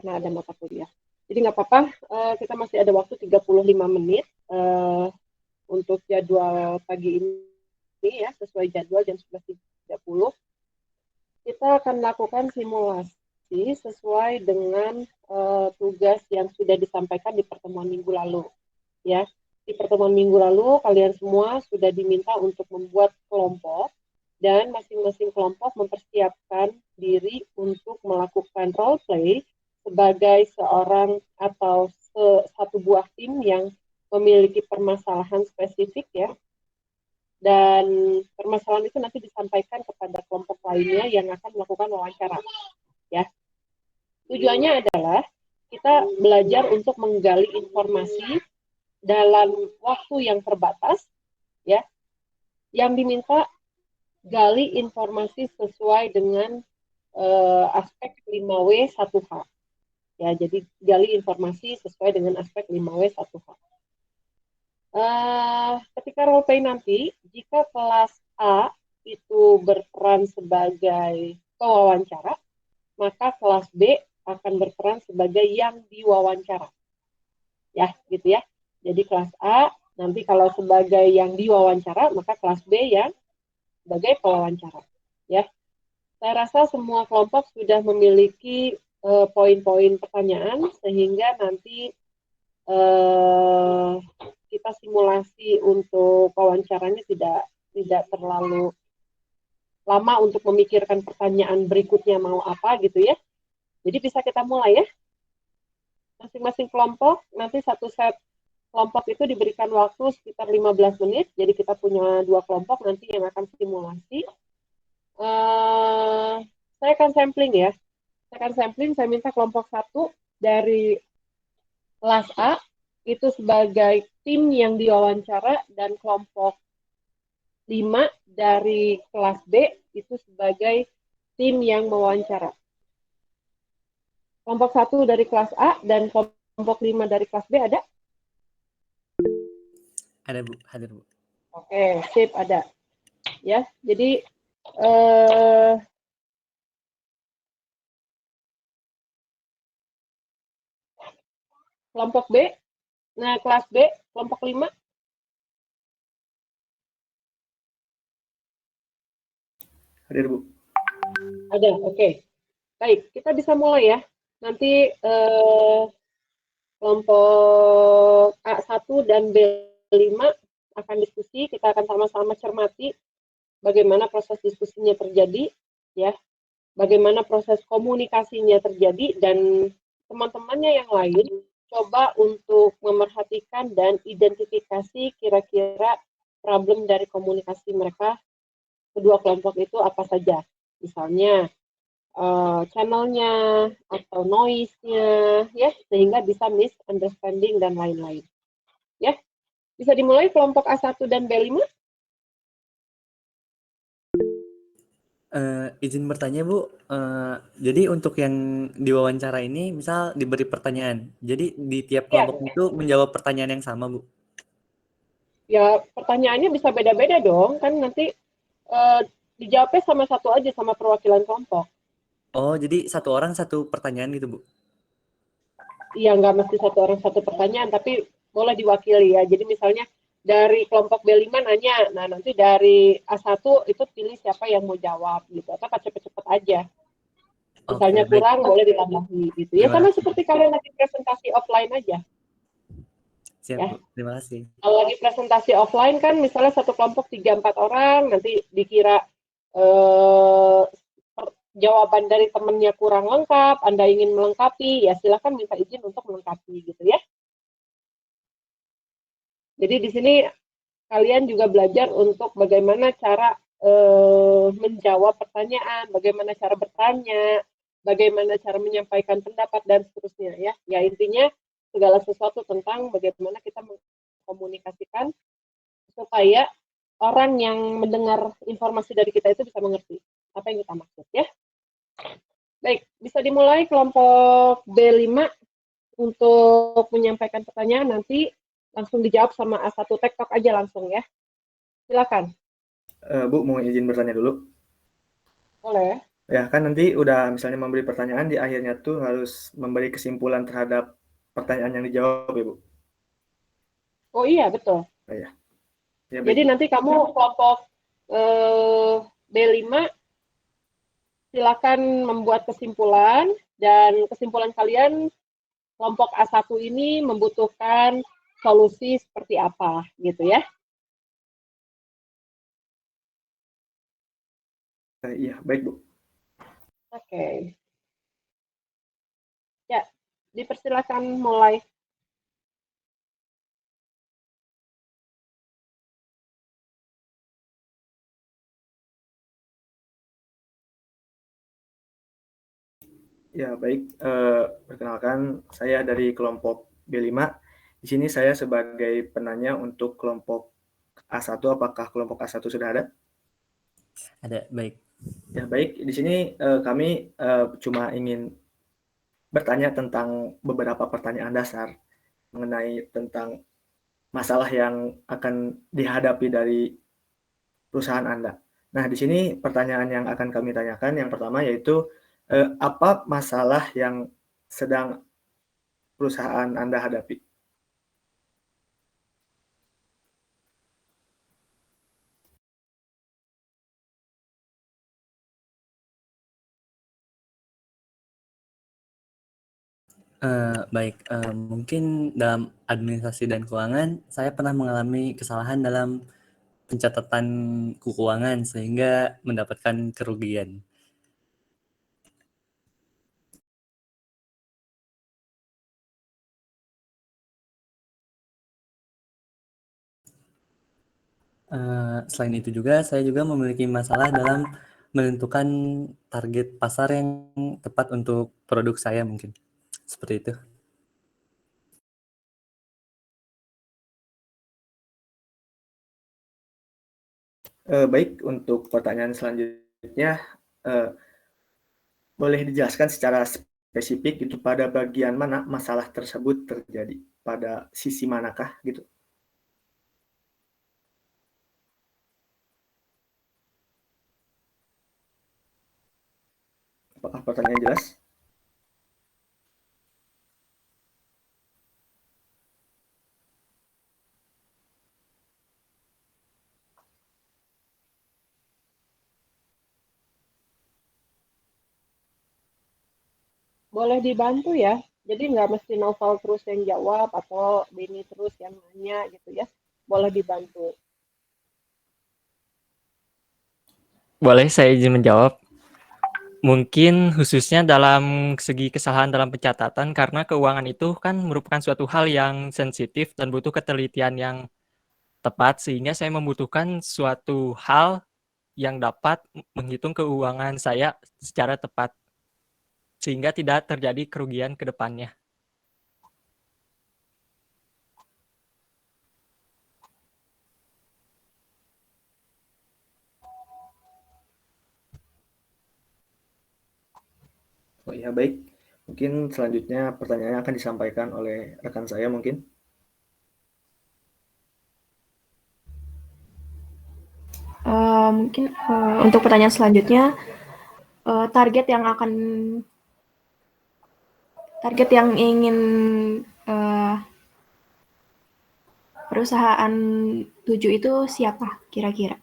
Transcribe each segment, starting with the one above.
karena ada mata kuliah. Jadi nggak apa-apa, kita masih ada waktu 35 menit untuk jadwal pagi ini ya, sesuai jadwal jam 11.30. Kita akan melakukan simulasi sesuai dengan tugas yang sudah disampaikan di pertemuan minggu lalu. Ya, di pertemuan minggu lalu kalian semua sudah diminta untuk membuat kelompok dan masing-masing kelompok mempersiapkan diri untuk melakukan role play sebagai seorang atau satu buah tim yang memiliki permasalahan spesifik ya. Dan permasalahan itu nanti disampaikan kepada kelompok lainnya yang akan melakukan wawancara. Ya. Tujuannya adalah kita belajar untuk menggali informasi dalam waktu yang terbatas, ya. Yang diminta gali informasi sesuai dengan aspek 5W1H. Ya, jadi gali informasi sesuai dengan aspek 5W1H. Ketika role play nanti, jika kelas A itu berperan sebagai pewawancara, maka kelas B akan berperan sebagai yang diwawancara. Ya, gitu ya. Jadi kelas A nanti kalau sebagai yang diwawancara, maka kelas B yang sebagai pewawancara. Ya, saya rasa semua kelompok sudah memiliki poin-poin pertanyaan sehingga nanti kita simulasi untuk wawancaranya tidak terlalu lama untuk memikirkan pertanyaan berikutnya mau apa gitu ya. Jadi bisa kita mulai ya. Masing-masing kelompok nanti satu set kelompok itu diberikan waktu sekitar 15 menit. Jadi kita punya 2 kelompok nanti yang akan simulasi. Saya akan sampling ya. Saya minta kelompok 1 dari kelas A itu sebagai tim yang diwawancara dan kelompok 5 dari kelas B itu sebagai tim yang mewawancara. Kelompok 1 dari kelas A dan kelompok 5 dari kelas B ada? Ada Bu, hadir Bu. Oke, sip, ada. Ya, jadi kelompok B, nah kelas B, kelompok 5. Hadir Bu. Ada, oke. Baik, kita bisa mulai ya. Nanti kelompok A1 dan B5 akan diskusi, kita akan sama-sama cermati bagaimana proses diskusinya terjadi, ya, bagaimana proses komunikasinya terjadi, dan teman-temannya yang lain coba untuk memerhatikan dan identifikasi kira-kira problem dari komunikasi mereka, kedua kelompok itu apa saja. Misalnya, channelnya atau noise-nya, ya, sehingga bisa misunderstanding dan lain-lain. Ya, bisa dimulai kelompok A1 dan B5. Izin bertanya Bu, jadi untuk yang diwawancara ini misal diberi pertanyaan, jadi di tiap Ya, kelompok itu menjawab pertanyaan yang sama Bu? ya pertanyaannya bisa beda-beda dong, kan nanti dijawabnya sama satu aja sama perwakilan kelompok. Oh, jadi satu orang satu pertanyaan gitu Bu? Iya, nggak mesti satu orang satu pertanyaan, tapi boleh diwakili ya. Jadi misalnya dari kelompok B5 nanya, nah nanti dari A1 itu pilih siapa yang mau jawab gitu, atau cepet-cepet aja. Misalnya Oke, baik. kurang, boleh ditambahi gitu. Ya Terima sama kasih. seperti kalian lagi presentasi offline aja. Siap Ya. Bu, terima kasih. Kalau lagi presentasi offline kan misalnya satu kelompok 3-4 orang, nanti dikira jawaban dari temennya kurang lengkap, Anda ingin melengkapi, ya silakan minta izin untuk melengkapi gitu ya. Jadi di sini kalian juga belajar untuk bagaimana cara menjawab pertanyaan, bagaimana cara bertanya, bagaimana cara menyampaikan pendapat dan seterusnya ya. Ya intinya segala sesuatu tentang bagaimana kita mengkomunikasikan supaya orang yang mendengar informasi dari kita itu bisa mengerti apa yang kita maksud ya. Baik, bisa dimulai kelompok B5 untuk menyampaikan pertanyaan, nanti langsung dijawab sama A1 tektok aja langsung ya. Silakan. Bu, mau izin bertanya dulu. Boleh. Ya kan nanti udah misalnya memberi pertanyaan, di akhirnya tuh harus memberi kesimpulan terhadap pertanyaan yang dijawab ya Bu. Oh iya, betul. Oh, ya. Ya baik Jadi Bu. nanti kamu kelompok B5 silakan membuat kesimpulan, dan kesimpulan kalian kelompok A1 ini membutuhkan solusi seperti apa gitu ya. Iya baik Bu. Oke. Ya, dipersilakan mulai. Ya baik, perkenalkan saya dari kelompok B5. Di sini saya sebagai penanya untuk kelompok A1. Apakah kelompok A1 sudah ada? Ada, baik. Ya baik, di sini kami cuma ingin bertanya tentang beberapa pertanyaan dasar mengenai tentang masalah yang akan dihadapi dari perusahaan Anda. Nah, di sini pertanyaan yang akan kami tanyakan yang pertama yaitu apa masalah yang sedang perusahaan Anda hadapi? Baik, mungkin dalam administrasi dan keuangan, saya pernah mengalami kesalahan dalam pencatatan keuangan sehingga mendapatkan kerugian. Selain itu juga, saya juga memiliki masalah dalam menentukan target pasar yang tepat untuk produk saya mungkin. Seperti itu. Baik, untuk pertanyaan selanjutnya, boleh dijelaskan secara spesifik itu pada bagian mana masalah tersebut terjadi? Pada sisi manakah gitu? Apakah pertanyaan jelas? Boleh dibantu ya. Jadi nggak mesti Novel terus yang jawab atau Beni terus yang nanya gitu ya. Boleh dibantu. Boleh saya izin menjawab? Mungkin khususnya dalam segi kesalahan dalam pencatatan, karena keuangan itu kan merupakan suatu hal yang sensitif dan butuh ketelitian yang tepat, sehingga saya membutuhkan suatu hal yang dapat menghitung keuangan saya secara tepat, sehingga tidak terjadi kerugian ke depannya. Oh iya, baik. Mungkin selanjutnya pertanyaannya akan disampaikan oleh rekan saya mungkin. Mungkin untuk pertanyaan selanjutnya, target yang ingin perusahaan tuju itu siapa kira-kira?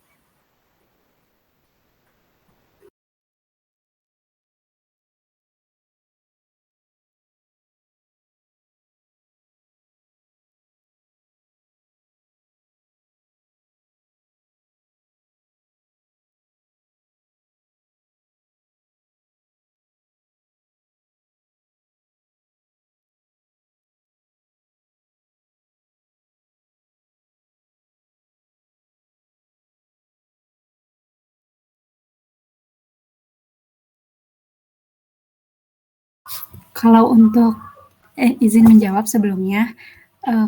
Kalau untuk izin menjawab sebelumnya,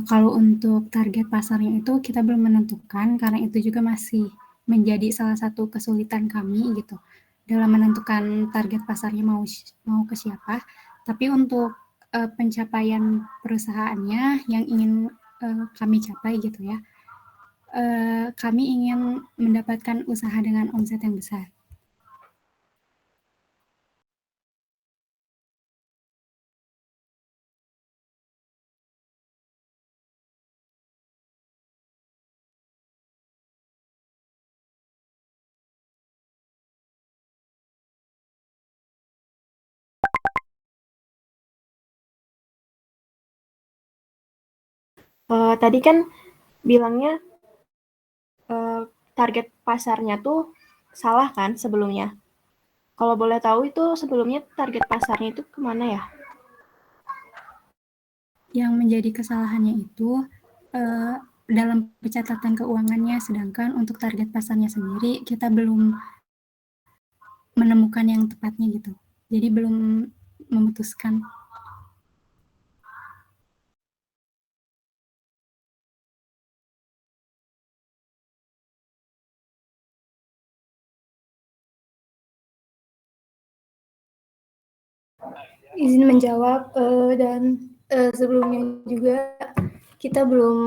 kalau untuk target pasarnya itu kita belum menentukan, karena itu juga masih menjadi salah satu kesulitan kami gitu dalam menentukan target pasarnya mau ke siapa. Tapi untuk pencapaian perusahaannya yang ingin kami capai gitu ya, kami ingin mendapatkan usaha dengan omset yang besar. Tadi kan bilangnya target pasarnya tuh salah kan sebelumnya. Kalau boleh tahu itu sebelumnya target pasarnya itu kemana ya? Yang menjadi kesalahannya itu dalam pencatatan keuangannya, sedangkan untuk target pasarnya sendiri kita belum menemukan yang tepatnya gitu. Jadi belum memutuskan. Izin menjawab sebelumnya juga kita belum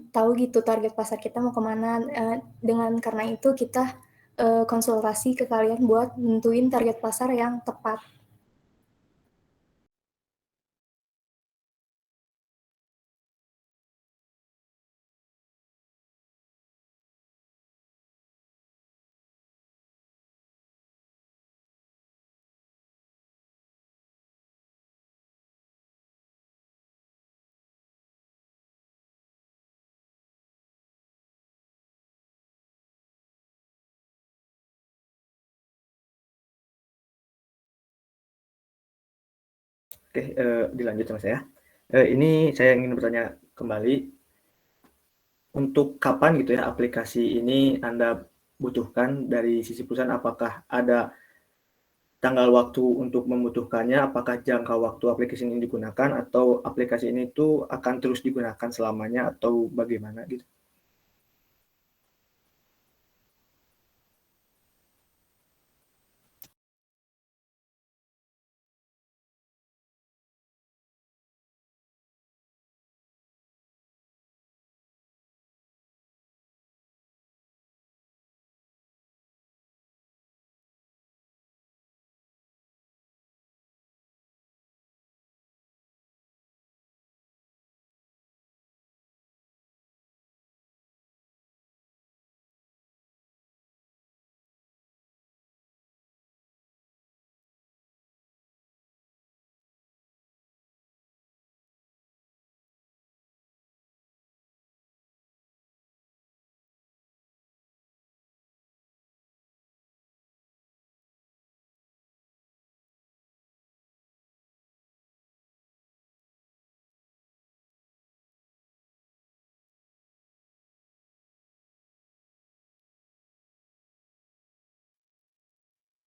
tahu gitu target pasar kita mau kemana. Karena itu kita konsultasi ke kalian buat nentuin target pasar yang tepat. Oke, dilanjut sama saya. Ini saya ingin bertanya kembali, untuk kapan gitu ya aplikasi ini Anda butuhkan dari sisi perusahaan? Apakah ada tanggal waktu untuk membutuhkannya? Apakah jangka waktu aplikasi ini digunakan, atau aplikasi ini tuh akan terus digunakan selamanya, atau bagaimana gitu?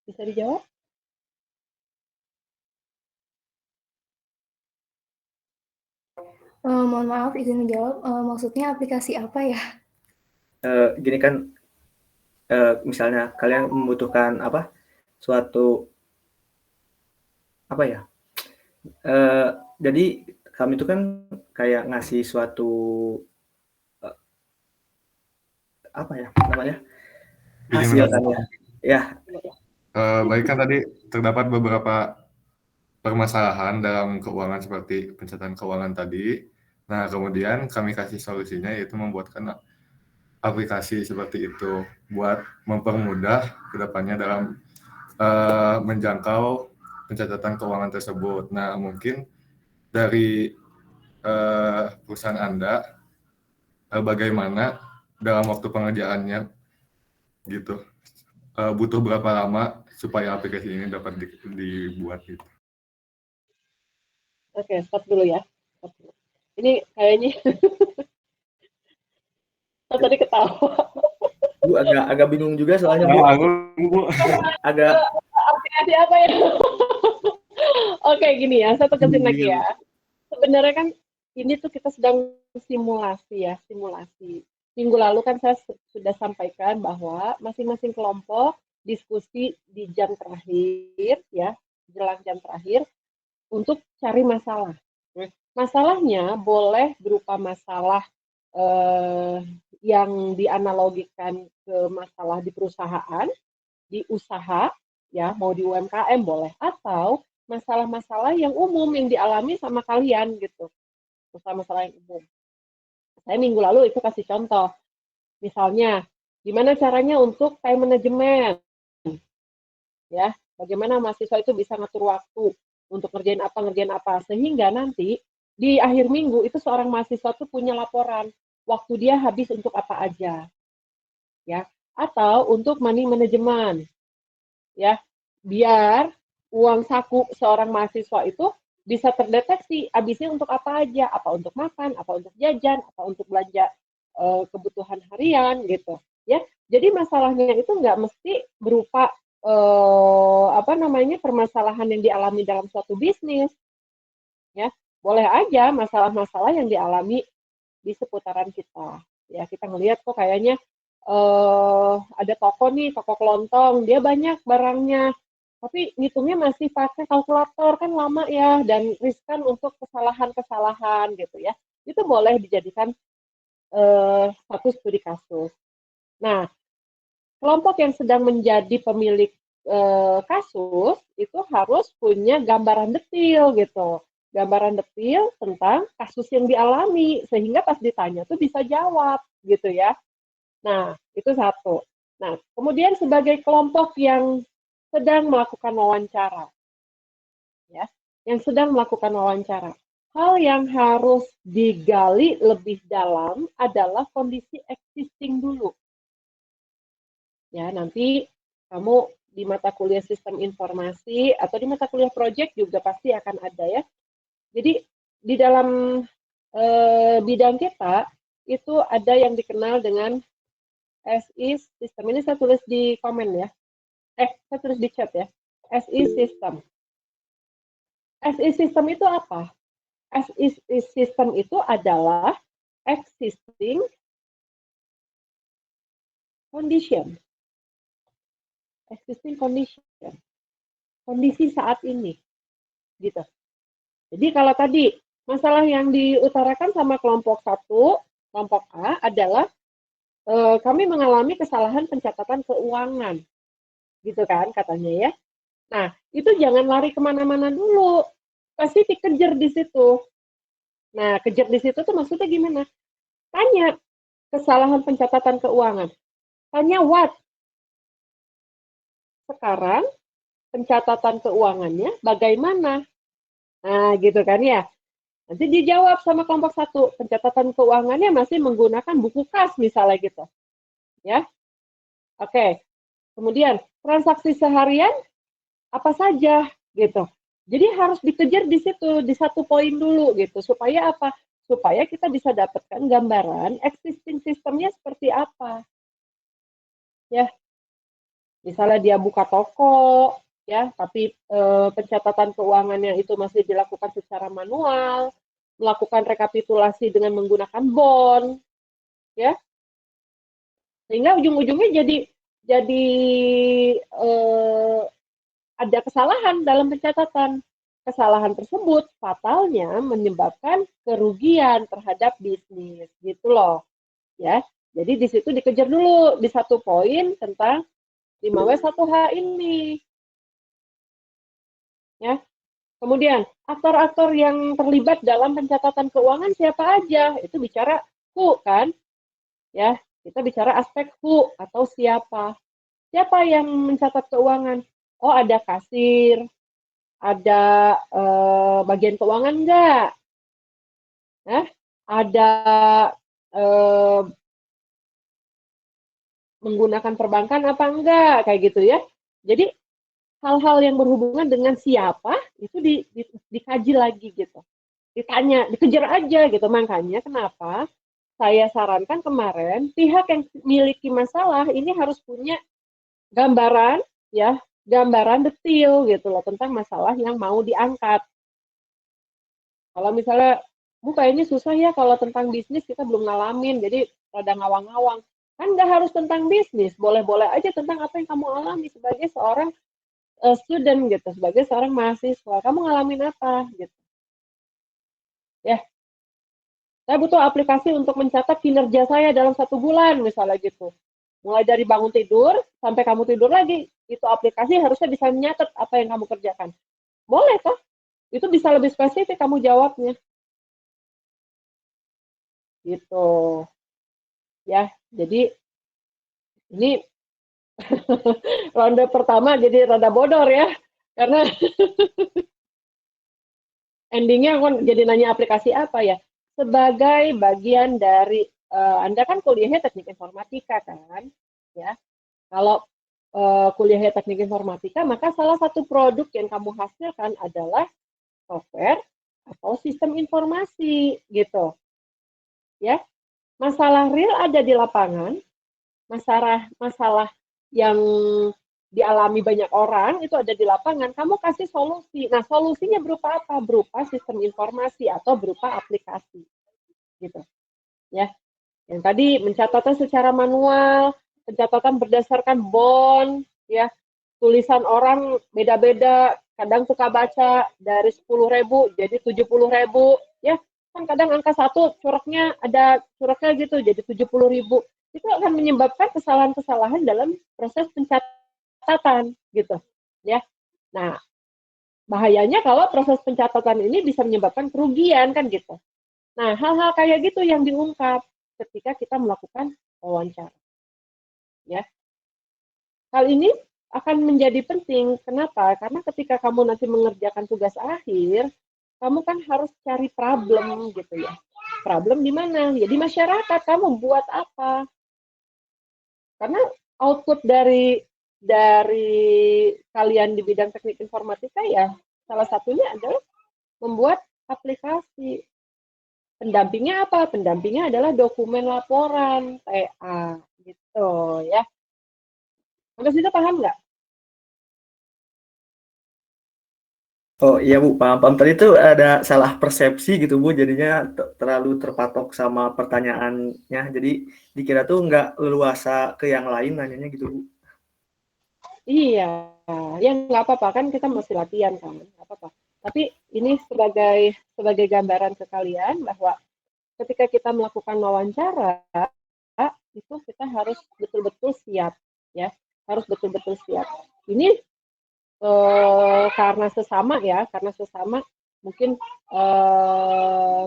Bisa dijawab? Mohon maaf, izin menjawab. Maksudnya aplikasi apa ya? Gini kan, misalnya kalian membutuhkan suatu ya? Jadi kami itu kan kayak ngasih suatu namanya hasil kan ya. Ya. Baik, kan tadi terdapat beberapa permasalahan dalam keuangan seperti pencatatan keuangan tadi. Nah, kemudian kami kasih solusinya, yaitu membuatkan aplikasi seperti itu buat mempermudah kedepannya dalam menjangkau pencatatan keuangan tersebut. Nah, mungkin dari perusahaan Anda, bagaimana dalam waktu pengerjaannya gitu, butuh berapa lama supaya aplikasi ini dapat dibuat gitu. Oke, stop dulu ya. Stop dulu. Ini kayaknya tadi ketawa. Bu, agak bingung juga soalnya, Bu. Agak aplikasi apa ya? Oke, gini ya, saya tegasin lagi ya. Sebenarnya kan ini tuh kita sedang simulasi ya, simulasi. Minggu lalu kan saya sudah sampaikan bahwa masing-masing kelompok diskusi di jam terakhir ya, jelang jam terakhir untuk cari masalah. Masalahnya boleh berupa masalah yang dianalogikan ke masalah di perusahaan, di usaha, ya mau di UMKM boleh, atau masalah-masalah yang umum yang dialami sama kalian gitu, masalah-masalah yang umum. Saya minggu lalu itu kasih contoh, misalnya gimana caranya untuk time management, ya bagaimana mahasiswa itu bisa ngatur waktu untuk ngerjain apa sehingga nanti di akhir minggu itu seorang mahasiswa tuh punya laporan waktu dia habis untuk apa aja, ya, atau untuk money management, ya, biar uang saku seorang mahasiswa itu bisa terdeteksi habisnya untuk apa aja, apa untuk makan, apa untuk jajan, apa untuk belanja kebutuhan harian gitu, ya. Jadi masalahnya itu nggak mesti berupa apa namanya permasalahan yang dialami dalam suatu bisnis, ya. Boleh aja masalah-masalah yang dialami di seputaran kita. Ya, kita ngelihat kok kayaknya ada toko nih, toko kelontong, dia banyak barangnya, tapi ngitungnya masih pakai kalkulator, kan lama ya, dan riskan untuk kesalahan-kesalahan gitu ya. Itu boleh dijadikan satu studi kasus. Nah, kelompok yang sedang menjadi pemilik kasus itu harus punya gambaran detail gitu. Gambaran detail tentang kasus yang dialami, sehingga pas ditanya tuh bisa jawab gitu ya. Nah, itu satu. Nah, kemudian sebagai kelompok yang sedang melakukan wawancara, ya, yang sedang melakukan wawancara, hal yang harus digali lebih dalam adalah kondisi existing dulu. Ya, nanti kamu di mata kuliah sistem informasi atau di mata kuliah project juga pasti akan ada ya. Jadi di dalam bidang kita itu ada yang dikenal dengan SI system. Ini saya tulis di komen ya. Saya tulis di chat ya. SI system. SI system itu apa? SI system itu adalah existing condition. Existing condition. Kondisi saat ini. Gitu. Jadi kalau tadi masalah yang diutarakan sama kelompok 1, kelompok A adalah kami mengalami kesalahan pencatatan keuangan. Gitu kan katanya ya. Nah, itu jangan lari kemana-mana dulu. Pasti dikejar di situ. Nah, kejar di situ tuh maksudnya gimana? Tanya kesalahan pencatatan keuangan. Tanya what? Sekarang pencatatan keuangannya bagaimana? Nah, gitu kan ya. Nanti dijawab sama kelompok 1, pencatatan keuangannya masih menggunakan buku kas misalnya gitu. Ya. Oke. Kemudian transaksi seharian apa saja gitu. Jadi harus dikejar di situ, di satu poin dulu gitu. Supaya apa? Supaya kita bisa dapatkan gambaran existing sistemnya seperti apa. Ya. Misalnya dia buka toko, ya, tapi pencatatan keuangannya itu masih dilakukan secara manual, melakukan rekapitulasi dengan menggunakan bond, ya, sehingga ujung-ujungnya jadi ada kesalahan dalam pencatatan. Kesalahan tersebut fatalnya menyebabkan kerugian terhadap bisnis, gitu loh, ya. Jadi di situ dikejar dulu di satu poin tentang 5W1H ini. Ya. Kemudian, aktor-aktor yang terlibat dalam pencatatan keuangan siapa aja? Itu bicara who kan? Ya, kita bicara aspek who atau siapa. Siapa yang mencatat keuangan? Oh, ada kasir, ada bagian keuangan enggak? Ada menggunakan perbankan apa enggak? Kayak gitu ya. Jadi hal-hal yang berhubungan dengan siapa itu dikaji lagi gitu. Ditanya, dikejar aja gitu. Makanya kenapa saya sarankan kemarin pihak yang memiliki masalah ini harus punya gambaran ya, gambaran detail gitu loh tentang masalah yang mau diangkat. Kalau misalnya kayaknya susah ya kalau tentang bisnis kita belum ngalamin, jadi rada ngawang-ngawang. Kan nggak harus tentang bisnis, boleh-boleh aja tentang apa yang kamu alami sebagai seorang student gitu, sebagai seorang mahasiswa. Kamu ngalamin apa gitu. Ya, saya butuh aplikasi untuk mencatat kinerja saya dalam 1 bulan misalnya gitu. Mulai dari bangun tidur sampai kamu tidur lagi, itu aplikasi harusnya bisa menyatat apa yang kamu kerjakan. Boleh kok? Itu bisa lebih spesifik kamu jawabnya. Gitu. Ya, jadi ini ronde pertama jadi rada bodor ya. Karena endingnya aku jadi nanya aplikasi apa ya? Sebagai bagian dari Anda kan kuliahnya teknik informatika kan, ya. Kalau kuliahnya teknik informatika, maka salah satu produk yang kamu hasilkan adalah software atau sistem informasi gitu, ya. Masalah real ada di lapangan, masalah yang dialami banyak orang itu ada di lapangan, kamu kasih solusi. Nah, solusinya berupa apa? Berupa sistem informasi atau berupa aplikasi. Gitu. Ya. Yang tadi pencatatan secara manual, pencatatan berdasarkan bond, ya. Tulisan orang beda-beda, kadang suka baca dari 10.000 jadi 70.000, ya. Kan kadang angka 1 coreknya ada coreknya gitu jadi 70.000. Itu akan menyebabkan kesalahan-kesalahan dalam proses pencatatan gitu, ya. Nah, bahayanya kalau proses pencatatan ini bisa menyebabkan kerugian kan gitu. Nah, hal-hal kayak gitu yang diungkap ketika kita melakukan wawancara, ya. Hal ini akan menjadi penting. Kenapa? Karena ketika kamu nanti mengerjakan tugas akhir, kamu kan harus cari problem gitu ya. Problem di mana? Ya di masyarakat. Kamu buat apa? Karena output dari kalian di bidang teknik informatika ya salah satunya adalah membuat aplikasi. Pendampingnya apa? Pendampingnya adalah dokumen laporan TA gitu ya. Sampai situ paham nggak? Oh iya Bu, paham. Tadi itu ada salah persepsi gitu Bu, jadinya terlalu terpatok sama pertanyaannya. Jadi dikira tuh nggak leluasa ke yang lain nanyanya gitu Bu. Iya, ya nggak apa-apa kan kita masih latihan kan, nggak apa-apa. Tapi ini sebagai gambaran ke kalian bahwa ketika kita melakukan wawancara itu kita harus betul-betul siap ya, harus betul-betul siap. Ini karena sesama mungkin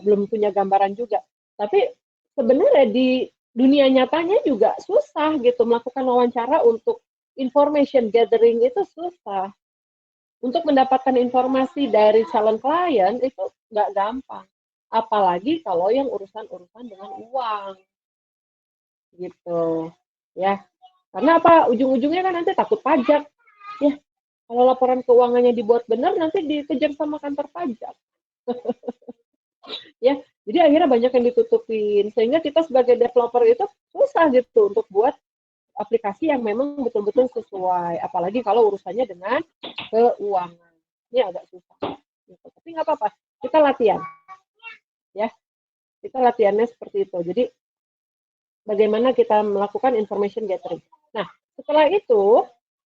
belum punya gambaran juga. Tapi sebenarnya di dunia nyatanya juga susah gitu melakukan wawancara untuk information gathering itu susah. Untuk mendapatkan informasi dari calon klien itu nggak gampang. Apalagi kalau yang urusan-urusan dengan uang. Gitu. Ya. Karena apa? Ujung-ujungnya kan nanti takut pajak. Ya, kalau laporan keuangannya dibuat benar, nanti dikejar sama kantor pajak. Ya, jadi akhirnya banyak yang ditutupin. Sehingga kita sebagai developer itu susah gitu untuk buat aplikasi yang memang betul-betul sesuai. Apalagi kalau urusannya dengan keuangan. Ini agak susah. Gitu. Tapi nggak apa-apa, kita latihan. Ya, kita latihannya seperti itu. Jadi, bagaimana kita melakukan information gathering. Nah, setelah itu,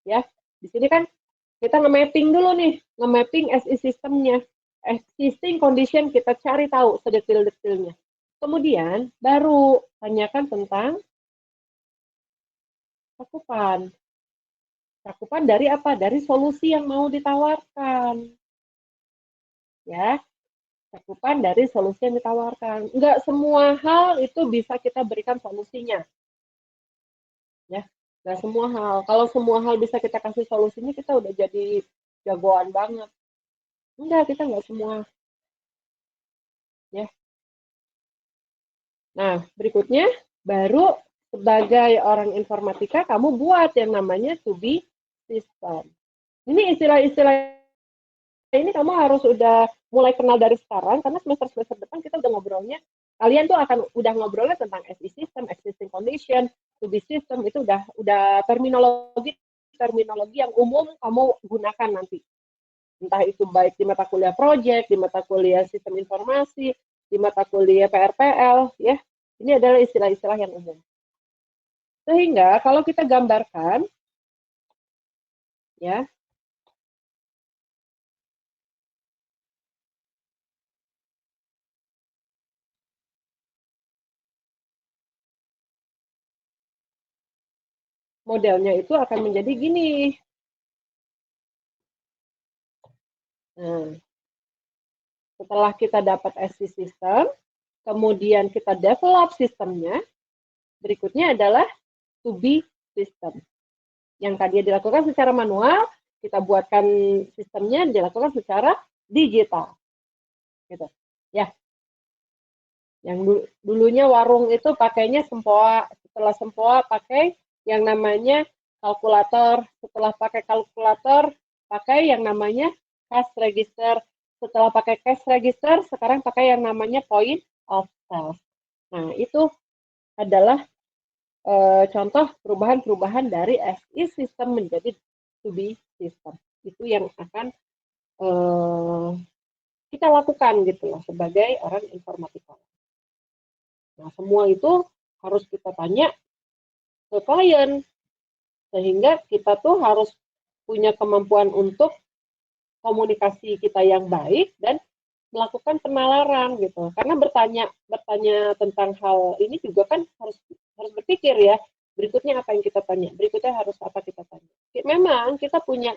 ya, di sini kan kita nge-mapping dulu nih, nge-mapping SI sistemnya, existing condition kita cari tahu sedetil-detilnya. Kemudian baru tanyakan tentang cakupan. Cakupan dari apa? Dari solusi yang mau ditawarkan. Ya, cakupan dari solusi yang ditawarkan. Enggak semua hal itu bisa kita berikan solusinya. Ya, enggak semua hal. Kalau semua hal bisa kita kasih solusinya, kita udah jadi jagoan banget. Enggak, kita enggak semua. Ya. Nah, berikutnya baru sebagai orang informatika kamu buat yang namanya to be system. Ini istilah-istilah ini kamu harus udah mulai kenal dari sekarang karena semester depan kita udah ngobrolnya. Kalian tuh akan udah ngobrolnya tentang SI system, existing condition, to be system itu udah terminologi yang umum kamu gunakan nanti. Entah itu baik di mata kuliah project, di mata kuliah sistem informasi, di mata kuliah PRPL, ya. Ini adalah istilah-istilah yang umum. Sehingga kalau kita gambarkan, ya, modelnya itu akan menjadi gini. Nah, setelah kita dapat SI system, kemudian kita develop sistemnya, berikutnya adalah to be system. Yang tadi dilakukan secara manual, kita buatkan sistemnya dilakukan secara digital. gitu. Ya, yang dulunya warung itu pakainya sempoa, setelah sempoa pakai yang namanya kalkulator, setelah pakai kalkulator pakai yang namanya cash register, setelah pakai cash register sekarang pakai yang namanya point of sales. Nah, itu adalah contoh perubahan-perubahan dari as is system menjadi to be system. Itu yang akan kita lakukan gitu loh sebagai orang informatika. Nah, semua itu harus kita tanya ke klien, sehingga kita tuh harus punya kemampuan untuk komunikasi kita yang baik dan melakukan penalaran gitu. Karena bertanya tentang hal ini juga kan harus berpikir ya. Berikutnya apa yang kita tanya? Berikutnya harus apa kita tanya? Memang kita punya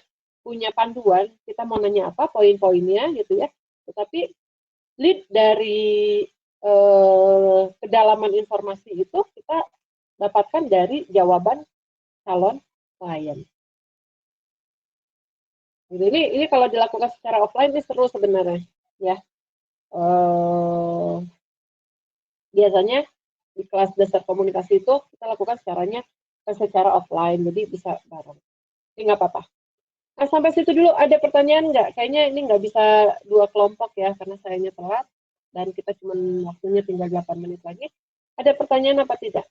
panduan, kita mau nanya apa, poin-poinnya gitu ya. Tetapi lead dari kedalaman informasi itu kita dapatkan dari jawaban calon klien. Jadi ini kalau dilakukan secara offline ini seru sebenarnya, ya. Biasanya di kelas dasar komunikasi itu kita lakukan secara offline, jadi bisa bareng. Ini nggak apa-apa. Nah, sampai situ dulu ada pertanyaan nggak? Kayaknya ini nggak bisa 2 kelompok ya, karena sayanya telat dan kita cuma waktunya tinggal 8 menit lagi. Ada pertanyaan apa tidak?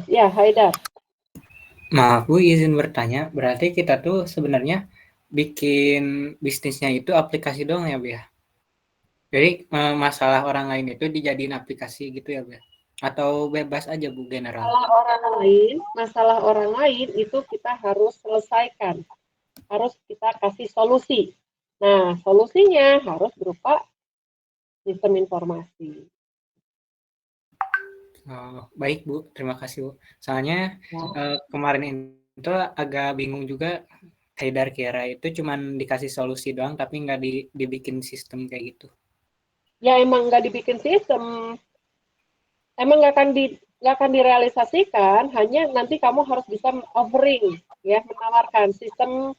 Ya, Haidar. Maaf Bu, izin bertanya, berarti kita tuh sebenarnya bikin bisnisnya itu aplikasi doang ya Bu ya? Jadi masalah orang lain itu dijadiin aplikasi gitu ya Bu ya? Atau bebas aja Bu general? Masalah orang lain itu kita harus selesaikan. Harus kita kasih solusi. Nah, solusinya harus berupa sistem informasi. Oh, baik Bu, terima kasih Bu. Soalnya kemarin itu agak bingung juga, Haidar kira itu cuman dikasih solusi doang tapi nggak dibikin sistem kayak gitu. Ya emang nggak dibikin sistem, emang nggak akan direalisasikan, hanya nanti kamu harus bisa offering, ya, menawarkan sistem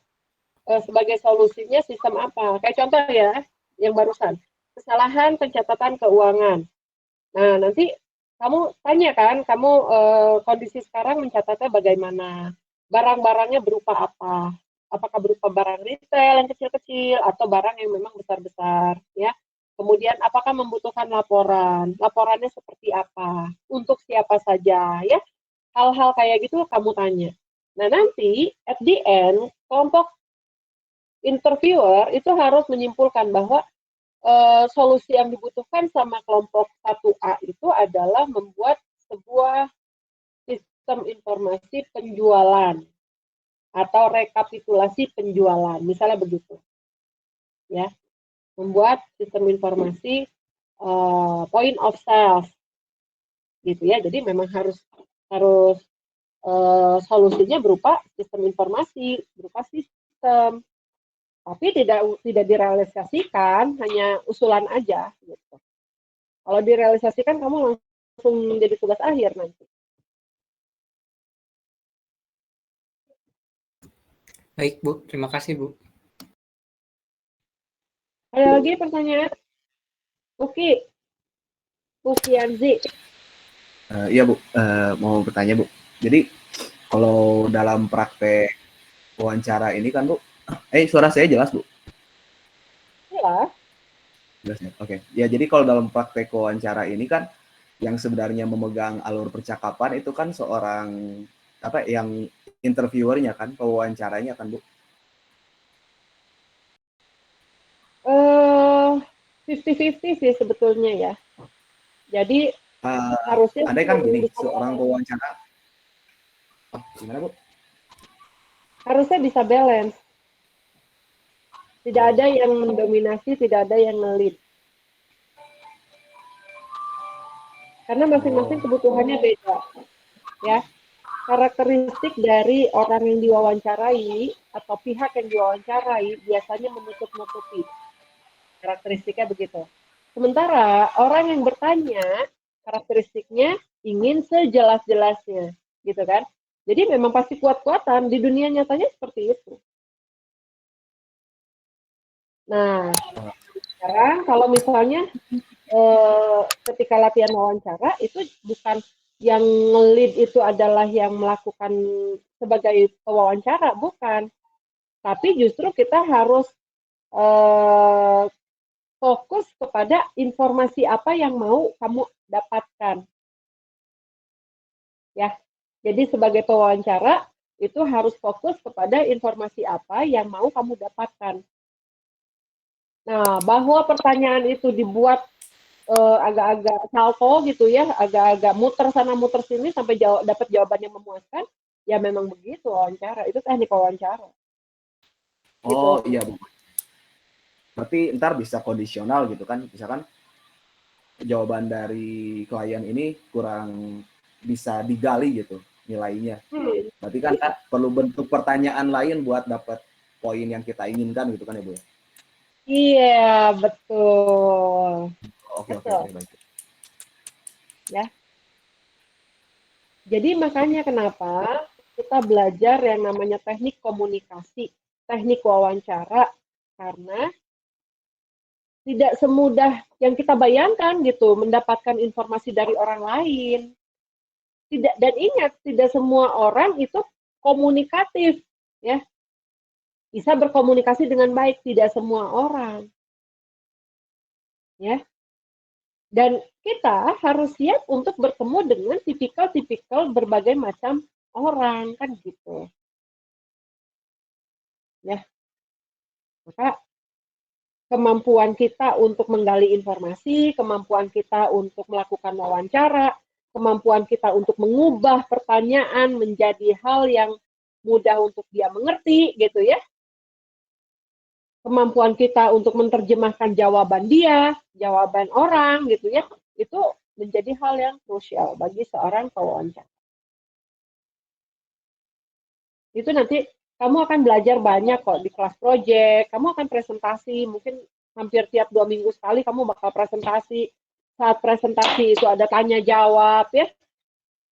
sebagai solusinya sistem apa. Kayak contoh ya, yang barusan, kesalahan pencatatan keuangan. Nah, nanti kamu tanya kan, kamu kondisi sekarang mencatatnya bagaimana? Barang-barangnya berupa apa? Apakah berupa barang retail yang kecil-kecil atau barang yang memang besar-besar, ya? Kemudian apakah membutuhkan laporan? Laporannya seperti apa? Untuk siapa saja, ya? Hal-hal kayak gitu kamu tanya. Nah, nanti at the end kelompok interviewer itu harus menyimpulkan bahwa solusi yang dibutuhkan sama kelompok 1A itu adalah membuat sebuah sistem informasi penjualan atau rekapitulasi penjualan, misalnya begitu. Ya, membuat sistem informasi point of sales gitu ya. Jadi memang harus solusinya berupa sistem informasi, berupa sistem. Tapi tidak direalisasikan, hanya usulan aja gitu. Kalau direalisasikan kamu langsung jadi tugas akhir nanti. Baik Bu, terima kasih Bu. Ada lagi pertanyaan? Uki Anzi. Iya Bu, mau bertanya Bu. Jadi kalau dalam praktek wawancara ini kan Bu, suara saya jelas Bu? Jelas. Jelas ya, oke. Ya jadi kalau dalam praktek wawancara ini kan yang sebenarnya memegang alur percakapan itu kan seorang yang interviewernya kan, pewawancaranya kan Bu? 50-50 sih sebetulnya ya. Jadi harusnya andai kan gini, seorang pewawancara, gimana Bu? Harusnya bisa balance. Tidak ada yang mendominasi, tidak ada yang nge-lead. Karena masing-masing kebutuhannya beda. Ya. Karakteristik dari orang yang diwawancarai atau pihak yang diwawancarai biasanya menutup-nutupi. Karakteristiknya begitu. Sementara orang yang bertanya, karakteristiknya ingin sejelas-jelasnya, gitu kan? Jadi memang pasti kuat-kuatan, di dunia nyatanya seperti itu. Nah, sekarang kalau misalnya ketika latihan wawancara itu bukan yang nge-lead itu adalah yang melakukan sebagai pewawancara, bukan. Tapi justru kita harus fokus kepada informasi apa yang mau kamu dapatkan. Ya, jadi sebagai pewawancara itu harus fokus kepada informasi apa yang mau kamu dapatkan. Nah, bahwa pertanyaan itu dibuat agak-agak salto gitu ya, agak-agak muter sana muter sini sampai dapat jawaban yang memuaskan, ya memang begitu wawancara, itu teknik wawancara. Oh Gitu. iya Bu. Berarti ntar bisa kondisional gitu kan, misalkan jawaban dari klien ini kurang bisa digali gitu nilainya. Berarti kan perlu bentuk pertanyaan lain buat dapat poin yang kita inginkan gitu kan ya Bu ya? Iya, betul. Oke, Betul. baik. Ya. Jadi makanya kenapa kita belajar yang namanya teknik komunikasi, teknik wawancara, karena tidak semudah yang kita bayangkan gitu mendapatkan informasi dari orang lain. Tidak, dan ingat, tidak semua orang itu komunikatif, ya. Bisa berkomunikasi dengan baik, tidak semua orang. Ya. Dan kita harus siap untuk bertemu dengan tipikal-tipikal berbagai macam orang, kan gitu. Ya. Maka kemampuan kita untuk menggali informasi, kemampuan kita untuk melakukan wawancara, kemampuan kita untuk mengubah pertanyaan menjadi hal yang mudah untuk dia mengerti, gitu ya. Kemampuan kita untuk menerjemahkan jawaban dia, jawaban orang, gitu ya, itu menjadi hal yang krusial bagi seorang pewawancara. Itu nanti kamu akan belajar banyak kok di kelas project, kamu akan presentasi, mungkin hampir tiap 2 minggu sekali kamu bakal presentasi. Saat presentasi itu ada tanya jawab ya,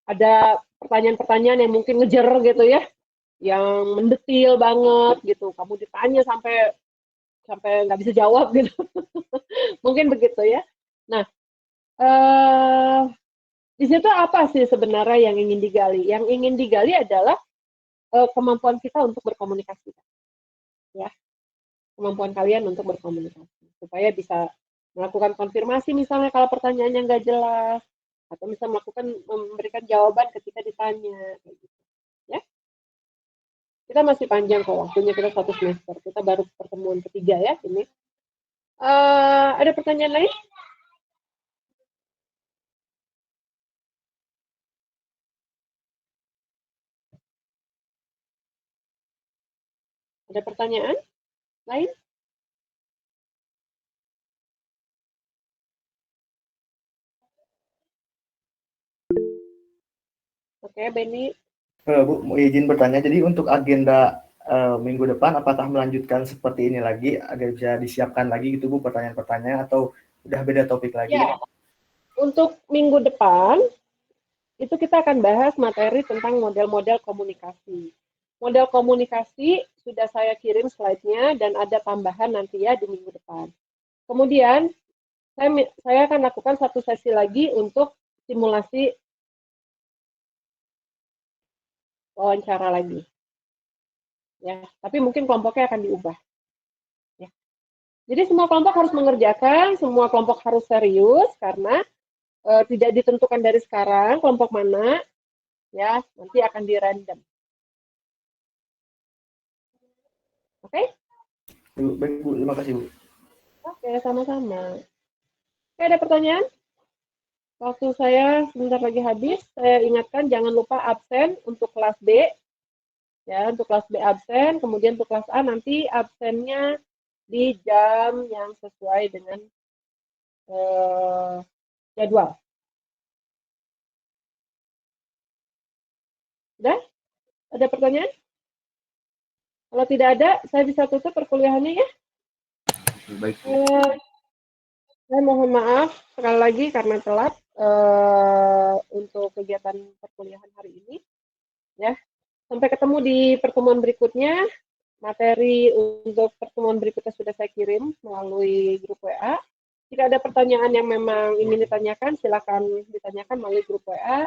ada pertanyaan-pertanyaan yang mungkin ngejer gitu ya, yang mendetil banget gitu, kamu ditanya sampai nggak bisa jawab gitu. Mungkin begitu ya. Nah, di situ apa sih sebenarnya yang ingin digali? Yang ingin digali adalah kemampuan kita untuk berkomunikasi, ya, kemampuan kalian untuk berkomunikasi supaya bisa melakukan konfirmasi misalnya kalau pertanyaannya nggak jelas atau bisa memberikan jawaban ketika ditanya, gitu. Ya, kita masih panjang kok waktunya, kita 1 semester, kita baru pertemuan ketiga ya ini. Ada pertanyaan lain? Ada pertanyaan lain? Oke, Benny. Bu, mau izin bertanya, jadi untuk agenda minggu depan apakah melanjutkan seperti ini lagi agar bisa disiapkan lagi gitu Bu pertanyaan-pertanyaan atau udah beda topik lagi? Ya, untuk minggu depan itu kita akan bahas materi tentang model-model komunikasi. Model komunikasi sudah saya kirim slide-nya dan ada tambahan nanti ya di minggu depan. Kemudian saya akan lakukan 1 sesi lagi untuk simulasi wawancara lagi. Ya, tapi mungkin kelompoknya akan diubah. Ya. Jadi semua kelompok harus mengerjakan, semua kelompok harus serius karena tidak ditentukan dari sekarang kelompok mana, ya, nanti akan di random. Oke? Baik Bu, terima kasih Bu. Oke, sama-sama. Oke, ada pertanyaan? Waktu saya sebentar lagi habis, saya ingatkan jangan lupa absen untuk kelas B. Ya, untuk kelas B absen, kemudian untuk kelas A nanti absennya di jam yang sesuai dengan jadwal. Sudah? Ada pertanyaan? Kalau tidak ada, saya bisa tutup perkuliahannya ya. Baik. Saya mohon maaf sekali lagi karena telat untuk kegiatan perkuliahan hari ini. Ya, sampai ketemu di pertemuan berikutnya. materi untuk pertemuan berikutnya sudah saya kirim melalui grup WA. Jika ada pertanyaan yang memang ingin ditanyakan, silakan ditanyakan melalui grup WA.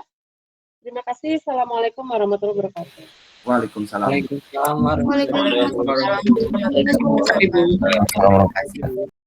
Terima kasih. Assalamualaikum warahmatullahi wabarakatuh. Waalaikumsalam. Waalaikumsalam warahmatullahi Waalaikumsalam. wabarakatuh. Terima kasih, Bu. Terima kasih.